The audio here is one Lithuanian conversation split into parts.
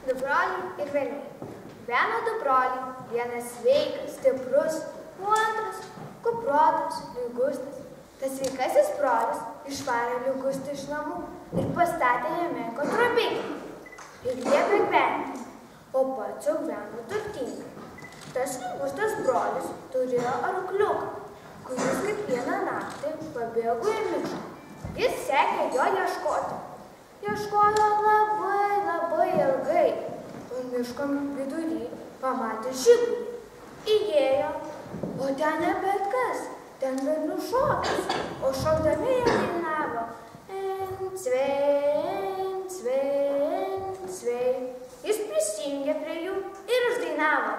Du broliai ir velniai. Gyveno du broliai, vienas sveikas, stiprus, o antras kuprotas, lygustas. Tas sveikasis brolis išvarė lygustą iš namų ir pastatė jame kontrabiklį. Ir liepė gyventi, o pats jau gyveno turtingai. Tas lygustas brolis turėjo arkliuką, kuris kiekvieną naktį pabėgo į mišką. Jis sekė jo ieškoti. Ieškojo labai ilgai, o miško vidury pamatė žiburį. Įėjo, o ten ne bet kas, ten velnių šokis, o šokdami jie dainavo Encvei, encvei. Jis prisijungė prie jų ir uždainavo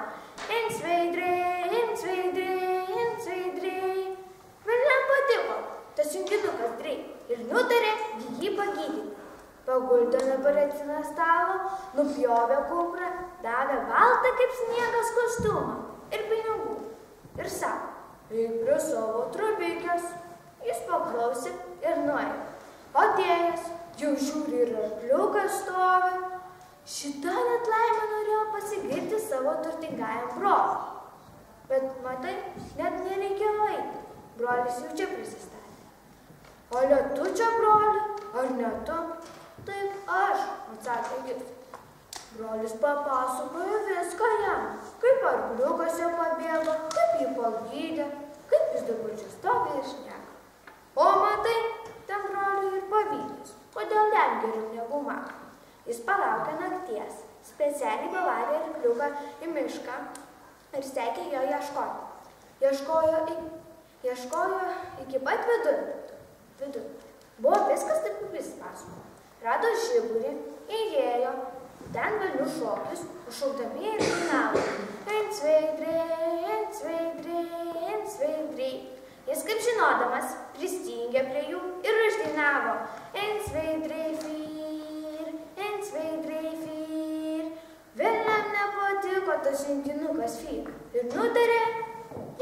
Encveidrei, encveidrei, encveidrei. Velniam patiko tas junginukas drei ir nutarė jį pagydyti. Paguldė ant operacinio stalo, nupjovė kuprą, davė baltą kaip sniegas kostiumą ir pinigų. Ir sako, eik prie savo trobikės. Jis paklausė ir nuėjo. Atėjęs, jau žiūri ir arkliukas stovi. Šita net laimė norėjo pasigirti savo turtingajam broliui. Bet matai, net nereikėjo eiti. Brolis jau čia prisistatė. Ale tu čia, broli, ar ne tu? Taip aš, atsakė jis. Brolis papasakojo viską jam, kaip arkliukas jo pabėgo, kaip jį pagydė, kaip jis dabar čia stovi ir šneka. O matai, ten broliui ir pavydės, kodėl jam geriau negu man. Jis palaukė nakties, specialiai pavarė arkliuką į mišką ir sekė jo ieškoti. Ieškojo iki pat vidurdienio. Buvo viskas taip, kaip jis pasakojo. Rado žiburį, įėjo, ten velnių šokis, o šaukdami ir dainavo Encveidrei, encveidrei, encveidrei. Jis kaip žinodamas prisijungė prie jų ir uždainavo Encveidrei fyr, encveidrei fyr. Velniam nepatiko tas junginukas fyr ir nutarė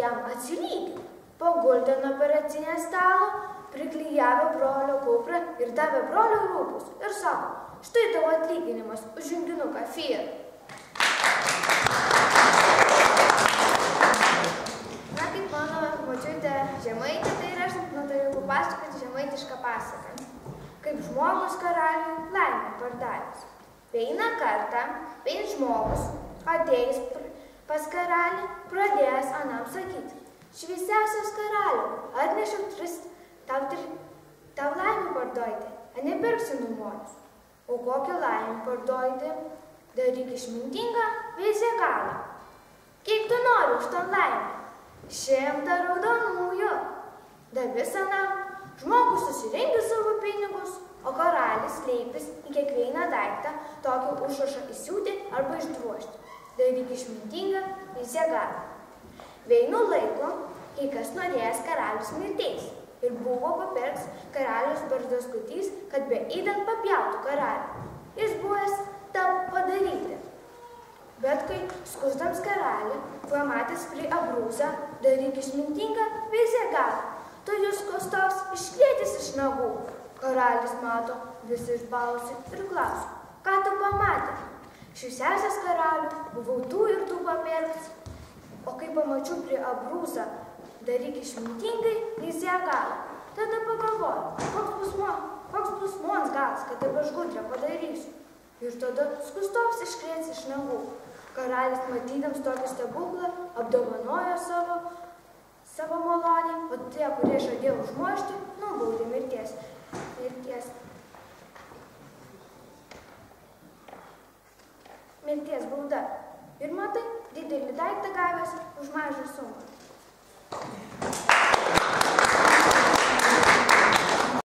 jam atsilyginti. Paguldė ant operacinio stalo, priklijavo brolio kuprą ir davė brolio rūbus ir sako, štai tavo atlyginimas už junginuką fyr. Na, kaip mano močiutė Žemaitė, tai ir aš nutariau papasakoti žemaitišką pasaką. Kaip žmogus karaliui laimę pardavęs. Vieną kartą, vienas žmogus, atėjęs pas karalių, pradėjęs anam sakyti, šviesiausias karaliau, atnešiau tau laimę parduoti, a nepirksi nuomonius. O kokią laimę parduoti, daryk išmintingą visą galą. Kiek tu nori už tą laimę? 100 raudonųjų. Davė anam, žmogus susirinkė savo pinigus, o karalis kreipės į kiekvieną daiktą tokį užrašą įsiūti arba išdrožti. Daryk išmintingą visą galą. Vienu laiku, kai kas norėjęs karalius mirties ir buvo papirks karalius barzdaskutys, kad be įdant papjautų karalių. Jis buvęs tą padaryti. Bet kai skusdams karalių, pamatęs prie abrūzą, daryk išmintingą visą galą, tu jūs skustoks iškvietęs iš nagų. Karalis mato, visi išbalusi ir klausia, ką tu pamatė? Šviesiausias karalių, buvau tų ir tų papirks. O kai pamačiau prie abrūzą, daryk išmintingai visą galą. Tada pagalvoju, koks bus mons galas, kad taip aš gudrę padarysiu. Ir tada skustovs iškrės iš nagų. Karalis, matydams tokį stebuklą, apdovanojo savo malonę, o tie, kurie žadėjo užmušti, nubaudė mirties. Mirties bauda. Ir matai, didelį daiktą gavęs už mažą sumą.